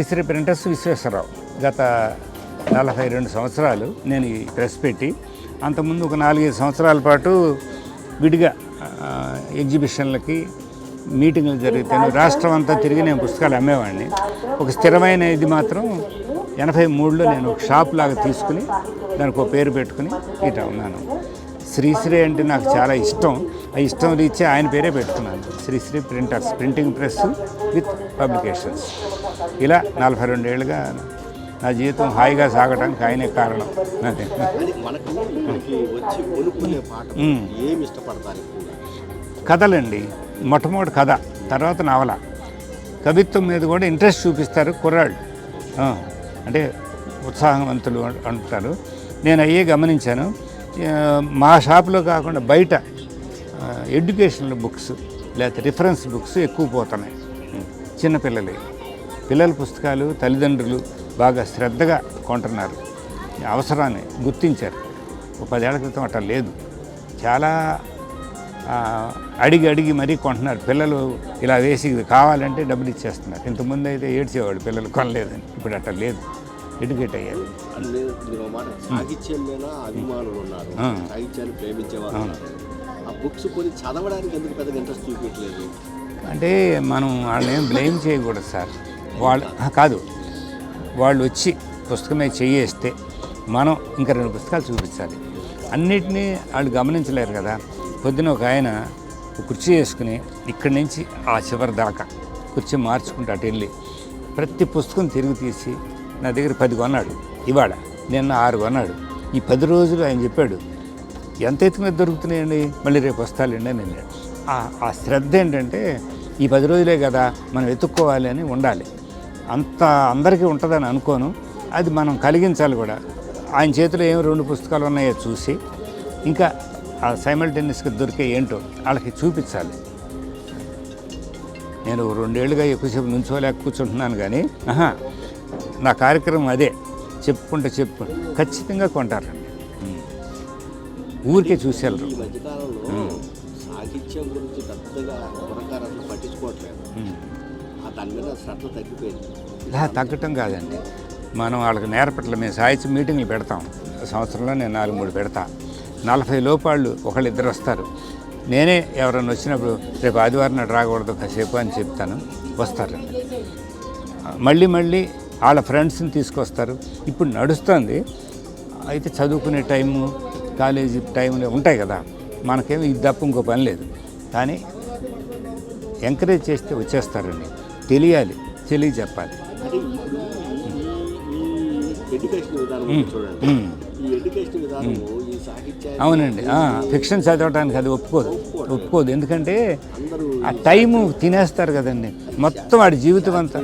Sri Sri printers Visweswara Rao. గత 42 సంవత్సరాలు నేను ఈ ప్రెస్ పెట్టి, అంతకుముందు ఒక 4-5 సంవత్సరాల పాటు విడిగా ఎగ్జిబిషన్లకి మీటింగ్లు జరిగితే రాష్ట్రం అంతా తిరిగి నేను పుస్తకాలు అమ్మేవాడిని. ఒక స్థిరమైన ఇది మాత్రం 83లో నేను ఒక షాప్ లాగా తీసుకుని దానికి ఒక పేరు పెట్టుకుని ఇట్లా ఉన్నాను. శ్రీశ్రీ అంటే నాకు చాలా ఇష్టం. ఆ ఇష్టం రీత్యా ఆయన పేరే పెట్టుకున్నాను, Sri Sri printers, printing press with publications. ఇలా 42 ఏళ్ళుగా నా జీవితం హాయిగా సాగడానికి ఆయనే కారణం. అదే కథలండి. మొట్టమొదటి కథ, తర్వాత నవల. కవిత్వం మీద కూడా ఇంట్రెస్ట్ చూపిస్తారు కుర్రాళ్ళు, అంటే ఉత్సాహవంతులు అంటారు. నేను అయ్యే గమనించాను. మా షాపులో కాకుండా బయట ఎడ్యుకేషనల్ బుక్స్ లేకపోతే రిఫరెన్స్ బుక్స్ ఎక్కువ పోతున్నాయి. పిల్లల పుస్తకాలు తల్లిదండ్రులు బాగా శ్రద్ధగా కొంటున్నారు. అవసరాన్ని గుర్తించారు. ఒక 10 ఏళ్ల క్రితం అట్లా లేదు. చాలా అడిగి మరీ కొంటున్నారు. పిల్లలు ఇలా వేసి కావాలంటే డబ్బులు ఇచ్చేస్తున్నారు. ఇంతకుముందు అయితే ఏడ్చేవాళ్ళు పిల్లలు కొనలేదని. ఇప్పుడు అట్లా లేదు, ఎడ్యుకేట్ అయ్యారు. సాహిత్యం మీద అభిమానులు ఉన్నారు, సాహిత్యాన్ని ప్రేమించేవాళ్ళు. ఆ బుక్స్ కొని చదవడానికి ఎందుకు పెద్దగా ఇంట్రెస్ట్ చూపించలేదు అంటే మనం వాళ్ళని ఏం బ్లేమ్ చేయకూడదు సార్. వాళ్ళు వచ్చి పుస్తకమే చేయేస్తే మనం ఇంకా 2 పుస్తకాలు చూపించాలి. అన్నిటినీ వాళ్ళు గమనించలేరు కదా. పొద్దున ఒక ఆయన కుర్చీ వేసుకుని ఇక్కడి నుంచి ఆ చివరి దాకా కుర్చీ మార్చుకుంటూ అటు వెళ్ళి ప్రతి పుస్తకం తిరిగి తీసి నా దగ్గర 10 కొన్నాడు. ఇవాళ నిన్న 6 కొన్నాడు. ఈ 10 రోజులు ఆయన చెప్పాడు ఎంత ఎత్తు మీద దొరుకుతున్నాయండి, మళ్ళీ రేపు వస్తాలండి అని వెళ్ళాడు. ఆ శ్రద్ధ ఏంటంటే ఈ 10 రోజులే కదా మనం వెతుక్కోవాలి అని ఉండాలి. అంత అందరికీ ఉంటుందని అనుకోను. అది మనం కలిగించాలి కూడా. ఆయన చేతిలో ఏమి 2 పుస్తకాలు ఉన్నాయో చూసి ఇంకా ఆ సైమల్టేనియస్గా దొరికే ఏంటో వాళ్ళకి చూపించాలి. నేను 2 ఏళ్ళుగా ఎక్కువసేపు నుంచోలేక కూర్చుంటున్నాను కానీ నా కార్యక్రమం అదే. చెప్పుకుంటే ఖచ్చితంగా కొంటారండి. ఊరికే చూసేళ్ళరు. ఈ మధ్యకాలంలో సాహిత్యం గురించి పెద్దగా పురకారాలు పట్టించుకోవట్లేదు. దాని మీద శ్రద్ధ తగ్గిపోయింది. ఇలా తగ్గటం కాదండి, మనం వాళ్ళకి నేర్పట్ల. మేము సాహిత్య మీటింగ్లు పెడతాం. సంవత్సరంలో నేను 4-3 పెడతా. 40 లోపాళ్ళు 1-2 వస్తారు. నేనే ఎవరైనా వచ్చినప్పుడు రేపు ఆదివారం నాడు రాకూడదు కాసేపు అని చెప్తాను. వస్తారండి. మళ్ళీ వాళ్ళ ఫ్రెండ్స్ని తీసుకొస్తారు. ఇప్పుడు నడుస్తుంది. అయితే చదువుకునే టైము, కాలేజీ టైంలో ఉంటాయి కదా, మనకేమో ఇది తప్ప ఇంకో పని లేదు. కానీ ఎంకరేజ్ చేస్తే వచ్చేస్తారండి. తెలియాలి, చెప్పాలి. అవునండి. ఫిక్షన్ చదవడానికి అది ఒప్పుకోదు. ఎందుకంటే ఆ టైము తినేస్తారు కదండి. మొత్తం వాడి జీవితం అంతా.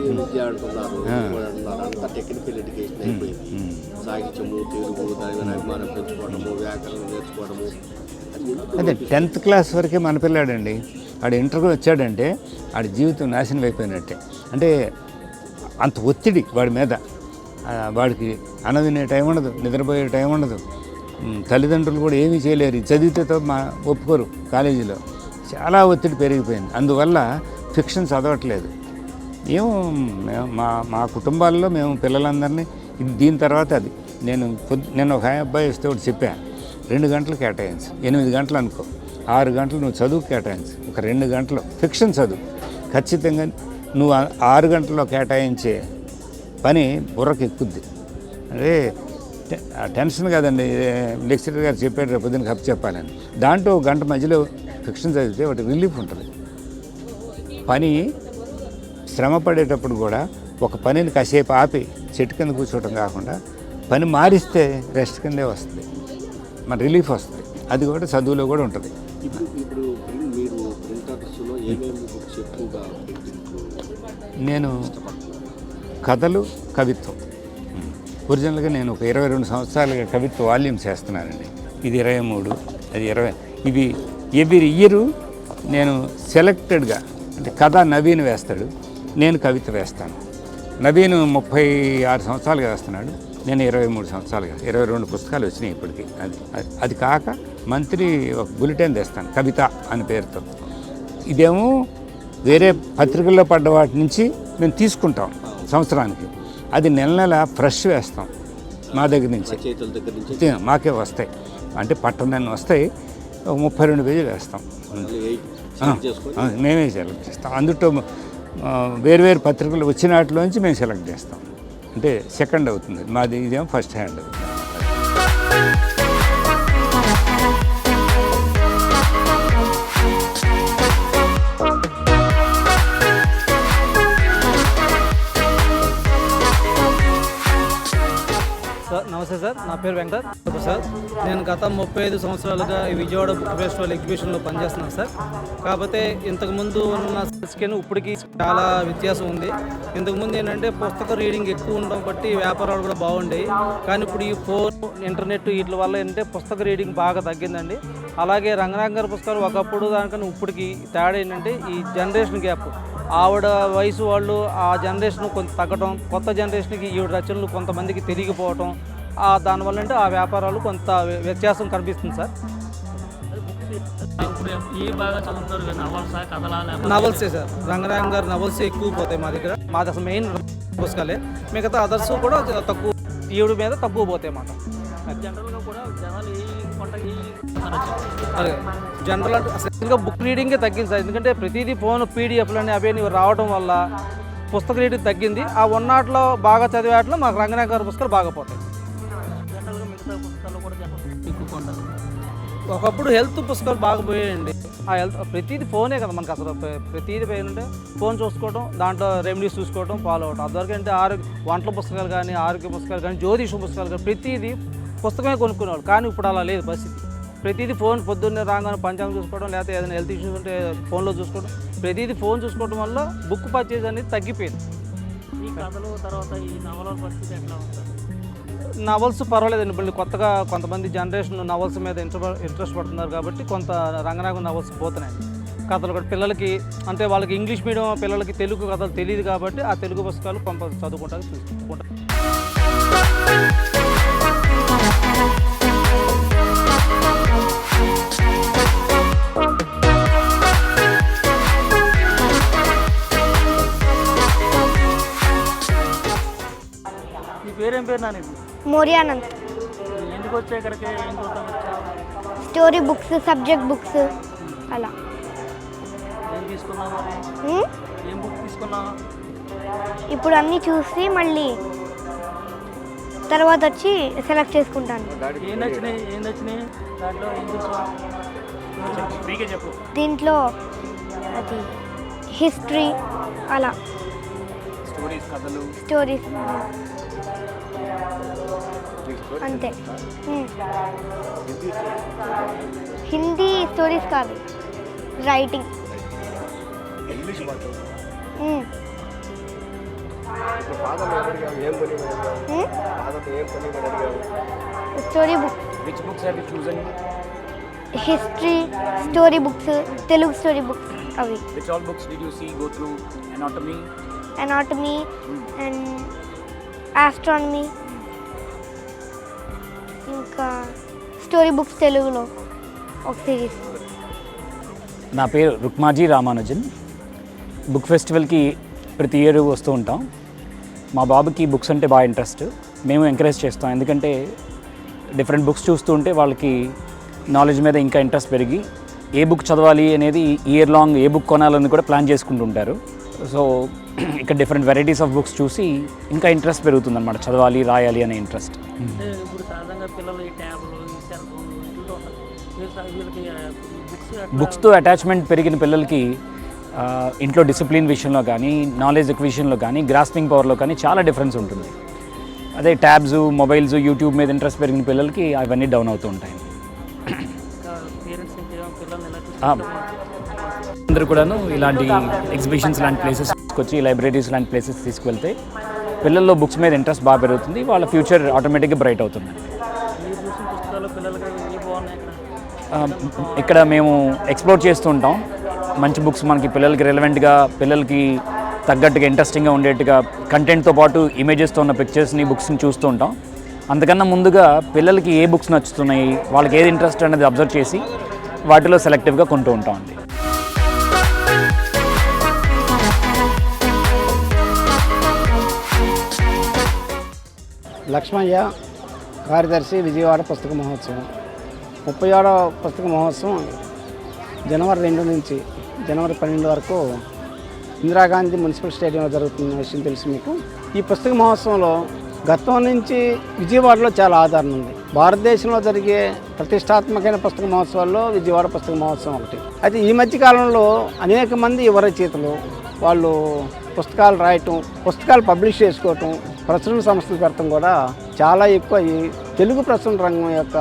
అదే 10th క్లాస్ వరకే మన పిల్లాడండి. వాడు ఇంటర్వ్యూ వచ్చాడంటే వాడి జీవితం నాశనం అయిపోయినట్టే. అంటే అంత ఒత్తిడి వాడి మీద. వాడికి అనవినే టైం ఉండదు, నిద్రపోయే టైం ఉండదు. తల్లిదండ్రులు కూడా ఏమీ చేయలేరు. చదివితే ఒప్పుకోరు. కాలేజీలో చాలా ఒత్తిడి పెరిగిపోయింది. అందువల్ల ఫిక్షన్ చదవట్లేదు. ఏమో మా కుటుంబాల్లో మేము పిల్లలందరినీ దీని తర్వాత అది నేను ఒక అబ్బాయి వస్తే ఒకటి చెప్పాను, 2 గంటలు కేటాయించు, 8 గంటలు అనుకో, 6 గంటలు నువ్వు చదువు కేటాయించు, ఒక 2 గంటలు ఫిక్షన్ చదువు. ఖచ్చితంగా నువ్వు 6 గంటల్లో కేటాయించే పని బుర్రకు ఎక్కుద్ది. అంటే టెన్షన్ కాదండి. లెక్చరర్ గారు చెప్పాడు రేపు పొద్దున్న కప్పు చెప్పాలని. దాంట్లో 1 గంట మధ్యలో ఫిక్షన్ చదివితే ఒకటి రిలీఫ్ ఉంటుంది. పని శ్రమ పడేటప్పుడు కూడా ఒక పనిని కాసేపు ఆపి చెట్టు కింద కూర్చోవటం కాకుండా పని మారిస్తే రెస్ట్ కిందే వస్తుంది, మన రిలీఫ్ వస్తుంది. అది కూడా చదువులో కూడా ఉంటుంది. నేను కథలు, కవిత్వం. ఒరిజినల్గా నేను ఒక 22 సంవత్సరాలుగా కవిత్వ వాల్యూమ్స్ చేస్తున్నానండి. ఇది 23, అది 20. ఇవి ఎవ్రీ ఇయర్ నేను సెలెక్టెడ్గా, అంటే కథ నవీన్ వేస్తాడు, నేను కవిత వేస్తాను. నవీన్ 36 సంవత్సరాలుగా వేస్తున్నాడు, నేను 23 సంవత్సరాలుగా. 22 పుస్తకాలు వచ్చినాయి ఇప్పటికీ. అది కాక మంత్లీ ఒక బులెటిన్ తెస్తాను కవిత అని పేరుతో. ఇదేమో వేరే పత్రికల్లో పడ్డ వాటి నుంచి మేము తీసుకుంటాం. సంవత్సరానికి. అది నెల నెల ఫ్రెష్ వేస్తాం మా దగ్గర నుంచి, చేతుల దగ్గర నుంచి మాకే వస్తాయి. అంటే పట్టణాన్ని వస్తాయి, 32 పేజీలు వేస్తాం. మేమే సెలెక్ట్ చేస్తాం. అందులో వేరు పత్రికలు వచ్చిన వాటిలోంచి మేము సెలెక్ట్ చేస్తాం. అంటే సెకండ్ అవుతుంది మాది, ఇదేమో ఫస్ట్ హ్యాండ్. సార్ నమస్తే సార్, నా పేరు వెంకట్ సార్. నేను గత 35 సంవత్సరాలుగా ఈ విజయవాడ బుక్ ఫెస్టివల్ ఎగ్జిబిషన్లో పనిచేస్తున్నాను సార్. కాకపోతే ఇంతకుముందు ఉన్న స్కిన్ ఇప్పటికీ చాలా వ్యత్యాసం ఉంది. ఇంతకుముందు ఏంటంటే పుస్తక రీడింగ్ ఎక్కువ ఉండడం బట్టి వ్యాపారాలు కూడా బాగుండేవి. కానీ ఇప్పుడు ఈ ఫోన్, ఇంటర్నెట్ వీటి వల్ల ఏంటంటే పుస్తక రీడింగ్ బాగా తగ్గిందండి. అలాగే రంగనాథన్ గారి పుస్తకాలు ఒకప్పుడు దానికన్నా ఇప్పటికి తేడా ఏంటంటే ఈ జనరేషన్ గ్యాప్. ఆవిడ వయసు వాళ్ళు ఆ జనరేషన్ కొంత తగ్గడం, కొత్త జనరేషన్కి ఈవిడ రచనలు కొంతమందికి తెలియకపోవటం, దానివల్ల అంటే ఆ వ్యాపారాలు కొంత వ్యత్యాసం కనిపిస్తుంది సార్. నవల్సే సార్, రంగనాథన్ గారు నవల్సే ఎక్కువ పోతాయి మా దగ్గర. మాది అసలు మెయిన్ పుస్తకాలే, మిగతా అదర్స్ కూడా తక్కువ, ఈవిడ మీద తక్కువ పోతాయి అన్నమాట. జనరల్గా కూడా జనాలు అదే జనరల్ అంటే అసలు బుక్ రీడింగే తగ్గింది సార్. ఎందుకంటే ప్రతిదీ ఫోన్ పీడిఎఫ్లని అవన్నీ రావడం వల్ల పుస్తక రీడింగ్ తగ్గింది. ఆ ఉన్నాటిలో బాగా చదివేట్లో మాకు రంగనాథన్ గారి పుస్తకాలు బాగా పోతాయి. ఒకప్పుడు హెల్త్ పుస్తకాలు బాగా పోయాయండి. ఆ హెల్త్ ప్రతిదీ ఫోనే కదా మనకు, అసలు ప్రతిదీ పోయిందంటే ఫోన్ చూసుకోవడం, దాంట్లో రెమెడీస్ చూసుకోవడం, ఫాలో అవడం. అదివరకు అంటే వంటల పుస్తకాలు కానీ, ఆరోగ్య పుస్తకాలు కానీ, జ్యోతిష పుస్తకాలు కానీ ప్రతిదీ పుస్తకమే కొనుక్కునేవాళ్ళు. కానీ ఇప్పుడు అలా లేదు పరిస్థితి. ప్రతిదీ ఫోన్, పొద్దున్నే రాగానే పంచాంగం చూసుకోవడం, లేకపోతే ఏదైనా హెల్త్ ఇష్యూస్ ఉంటే ఫోన్లో చూసుకోవడం, ప్రతిదీ ఫోన్ చూసుకోవడం వల్ల బుక్ పర్చేజ్ అనేది తగ్గిపోయింది. ఈ కథలు తర్వాత ఈ నవల పరిస్థితి ఎట్లా ఉంటుంది? నవల్స్ పర్వాలేదండి. ఇప్పుడు కొత్తగా కొంతమంది జనరేషన్ నవల్స్ మీద ఇంట్రెస్ట్ పడుతున్నారు కాబట్టి కొంత రంగనాథన్ నవల్స్ పోతున్నాయి. కథలు కూడా పిల్లలకి, అంటే వాళ్ళకి ఇంగ్లీష్ మీడియం పిల్లలకి తెలుగు కథలు తెలియదు కాబట్టి ఆ తెలుగు పుస్తకాలు కొంత చదువుకుంటారు, చూసుకుంటారు. నీ పేరేం పేరు నాని? మౌర్యానంద్. ఎందుకు వచ్చా ఇక్కడికి? ఏం చూద్దాం వచ్చావు? స్టోరీ బుక్స్, సబ్జెక్ట్ బుక్స్ అలా. ఏం తీసుకున్నావు? ఏం బుక్ తీసుకున్నావు? ఇప్పుడు అన్నీ చూసి మళ్ళీ తర్వాత వచ్చి సెలెక్ట్ చేసుకుంటాను. ఏం నచ్చినాయి దాంట్లో? ఏం చూసావు? చెప్పు. దీంట్లో అది హిస్టరీ అలా, స్టోరీస్ అంతే. హిందీ స్టోరీస్ కాదు, writing. Story book. History story books, Telugu story books అవి. Which all books did you see go through? Anatomy and astronomy. ఇంకా స్టోరీ బుక్స్ తెలుగులో ఒక సిరీస్. నా పేరు రుక్మాజీ రామానుజన్. బుక్ ఫెస్టివల్కి ప్రతి ఇయర్ వస్తూ ఉంటాం. మా బాబుకి బుక్స్ అంటే బాగా ఇంట్రెస్ట్. మేము ఎంకరేజ్ చేస్తాం, ఎందుకంటే డిఫరెంట్ బుక్స్ చూస్తూ ఉంటే వాళ్ళకి నాలెడ్జ్ మీద ఇంకా ఇంట్రెస్ట్ పెరిగి ఏ బుక్ చదవాలి అనేది ఇయర్ లాంగ్ ఏ బుక్ కొనాలని కూడా ప్లాన్ చేసుకుంటుంటారు. సో ఇక్కడ డిఫరెంట్ వెరైటీస్ ఆఫ్ బుక్స్ చూసి ఇంకా ఇంట్రెస్ట్ పెరుగుతుంది అన్నమాట, చదవాలి రాయాలి అనే ఇంట్రెస్ట్. ఇప్పుడు సాధారణంగా పిల్లలు ఈ ట్యాబ్లు, ఈ సెల్ ఫోన్ వీళ్ళకి బుక్స్తో అటాచ్మెంట్ పెరిగిన పిల్లలకి ఇంట్లో డిసిప్లిన్ విషయంలో కానీ, నాలెడ్జ్ ఎక్విజిషన్లో కానీ, గ్రాస్పింగ్ పవర్లో కానీ చాలా డిఫరెన్స్ ఉంటుంది. అదే ట్యాబ్స్, మొబైల్స్, యూట్యూబ్ మీద ఇంట్రెస్ట్ పెరిగిన పిల్లలకి అవన్నీ డౌన్ అవుతూ ఉంటాయి. అందరూ కూడాను ఇలాంటి ఎగ్జిబిషన్స్ లాంటి ప్లేసెస్ తీసుకొచ్చి, లైబ్రరీస్ లాంటి ప్లేసెస్ తీసుకువెళ్తే పిల్లల్లో బుక్స్ మీద ఇంట్రెస్ట్ బాగా పెరుగుతుంది, వాళ్ళ ఫ్యూచర్ ఆటోమేటిక్గా బ్రైట్ అవుతుంది. ఇక్కడ మేము ఎక్స్ప్లోర్ చేస్తూ ఉంటాం. మంచి బుక్స్ మనకి పిల్లలకి రెలవెంట్గా, పిల్లలకి తగ్గట్టుగా ఇంట్రెస్టింగ్గా ఉండేట్టుగా కంటెంట్తో పాటు ఇమేజెస్తో ఉన్న పిక్చర్స్ని, బుక్స్ని చూస్తూ ఉంటాం. అంతకన్నా ముందుగా పిల్లలకి ఏ బుక్స్ నచ్చుతున్నాయి, వాళ్ళకి ఏది ఇంట్రెస్ట్ అనేది అబ్జర్వ్ చేసి వాటిలో సెలెక్టివ్గా కొంటూ ఉంటాం అండి. లక్ష్మయ్య, కార్యదర్శి, విజయవాడ పుస్తక మహోత్సవం. 37వ పుస్తక మహోత్సవం జనవరి 2 నుంచి జనవరి 12 వరకు ఇందిరాగాంధీ మున్సిపల్ స్టేడియంలో జరుగుతున్న విషయం తెలుసు మీకు. ఈ పుస్తక మహోత్సవంలో గతం నుంచి విజయవాడలో చాలా ఆదరణ ఉంది. భారతదేశంలో జరిగే ప్రతిష్టాత్మకమైన పుస్తక మహోత్సవాల్లో విజయవాడ పుస్తక మహోత్సవం ఒకటి. అయితే ఈ మధ్య కాలంలో అనేక మంది యువ రచయితలు వాళ్ళు పుస్తకాలు రాయటం, పుస్తకాలు పబ్లిష్ చేసుకోవటం, ప్రచురణ సంస్థలు పెడటం కూడా చాలా ఎక్కువ. ఈ తెలుగు ప్రచురణ రంగం యొక్క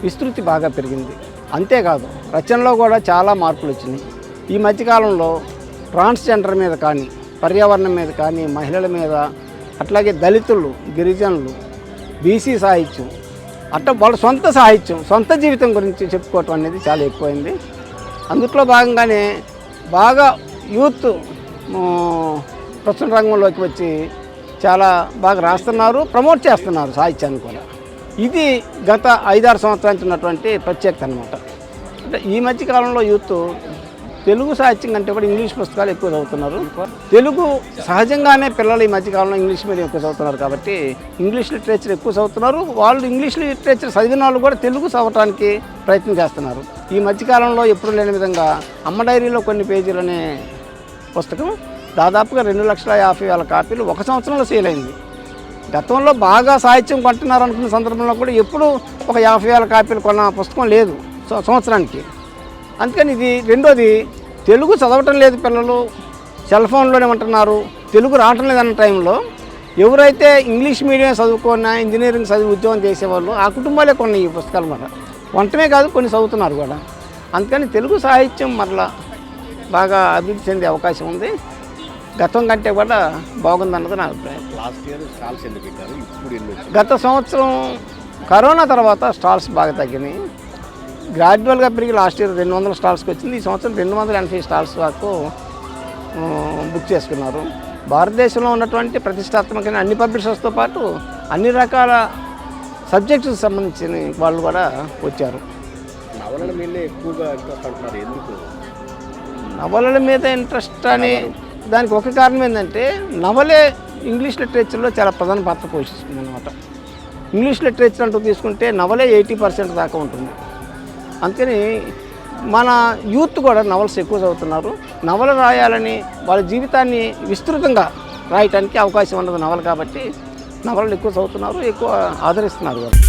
విస్తృతి బాగా పెరిగింది. అంతేకాదు రచనలో కూడా చాలా మార్పులు వచ్చినాయి. ఈ మధ్యకాలంలో ట్రాన్స్జెండర్ మీద కానీ, పర్యావరణం మీద కానీ, మహిళల మీద, అట్లాగే దళితులు, గిరిజనులు, బీసీ సాహిత్యం, అట్లా వాళ్ళ సొంత సాహిత్యం, సొంత జీవితం గురించి చెప్పుకోవటం అనేది చాలా ఎక్కువైంది. అందుట్లో భాగంగానే బాగా యూత్ ప్రచురణ రంగంలోకి వచ్చి చాలా బాగా రాస్తున్నారు, ప్రమోట్ చేస్తున్నారు సాహిత్యాన్ని కూడా. ఇది గత 5-6 సంవత్సరాల నుంచి ఉన్నటువంటి ప్రత్యేకత అనమాట. అంటే ఈ మధ్యకాలంలో యూత్ తెలుగు సాహిత్యం కంటే కూడా ఇంగ్లీష్ పుస్తకాలు ఎక్కువ చదువుతున్నారు. తెలుగు సహజంగానే పిల్లలు ఈ మధ్యకాలంలో ఇంగ్లీష్ మీడియం ఎక్కువ చదువుతున్నారు కాబట్టి ఇంగ్లీష్ లిటరేచర్ ఎక్కువ చదువుతున్నారు. వాళ్ళు ఇంగ్లీష్ లిటరేచర్ చదివిన వాళ్ళు కూడా తెలుగు చదవడానికి ప్రయత్నం చేస్తున్నారు. ఈ మధ్యకాలంలో ఎప్పుడు లేని విధంగా అమ్మ డైరీలో కొన్ని పేజీలు అనే పుస్తకం దాదాపుగా 2,50,000 కాపీలు ఒక సంవత్సరంలో సేల్ అయింది. గతంలో బాగా సాహిత్యం కొంటున్నారు అనుకున్న సందర్భంలో కూడా ఎప్పుడు ఒక 50,000 కాపీలు కొన్న పుస్తకం లేదు సంవత్సరానికి. అందుకని ఇది రెండోది, తెలుగు చదవటం లేదు పిల్లలు, సెల్ ఫోన్లోనే ఉంటున్నారు, తెలుగు రావటం లేదన్న టైంలో ఎవరైతే ఇంగ్లీష్ మీడియం చదువుకున్న, ఇంజనీరింగ్ చదివి ఉద్యోగం చేసేవాళ్ళు ఆ కుటుంబాలే కొన్ని ఈ పుస్తకాలు మాట వంటమే కాదు కొన్ని చదువుతున్నారు కూడా. అందుకని తెలుగు సాహిత్యం మరలా బాగా అభివృద్ధి చెందే అవకాశం ఉంది. గతం కంటే కూడా బాగుందన్నది నా అభిప్రాయం. లాస్ట్ ఇయర్ స్టాల్స్ ఎందుకు పెట్టారు, ఇప్పుడు ఎన్ని వచ్చాయి? గత సంవత్సరం కరోనా తర్వాత స్టాల్స్ బాగా తగ్గినాయి. గ్రాడ్యువల్గా పెరిగి లాస్ట్ ఇయర్ 200 స్టాల్స్కి వచ్చింది. ఈ సంవత్సరం 280 స్టాల్స్ వరకు బుక్ చేసుకున్నారు. భారతదేశంలో ఉన్నటువంటి ప్రతిష్టాత్మకమైన అన్ని పబ్లిషర్స్తో పాటు అన్ని రకాల సబ్జెక్ట్స్కి సంబంధించిన వాళ్ళు కూడా వచ్చారు. నవలల మీదే ఎక్కువగా ఇంట్రెస్ట్ అంటున్నారు, ఎందుకు? నవలల మీద ఇంట్రెస్ట్ అని దానికి ఒక కారణం ఏంటంటే నవలే ఇంగ్లీష్ లిటరేచర్లో చాలా ప్రధాన పాత్ర పోషిస్తుంది అనమాట. ఇంగ్లీష్ లిటరేచర్ అంటూ తీసుకుంటే నవలే 80% దాకా ఉంటుంది. అందుకని మన యూత్ కూడా నవల్స్ ఎక్కువ చదువుతున్నారు. నవల రాయాలని వాళ్ళ జీవితాన్ని విస్తృతంగా రాయటానికి అవకాశం ఉన్నది నవల కాబట్టి నవలలు ఎక్కువ చదువుతున్నారు, ఎక్కువ ఆదరిస్తున్నారు వాళ్ళు.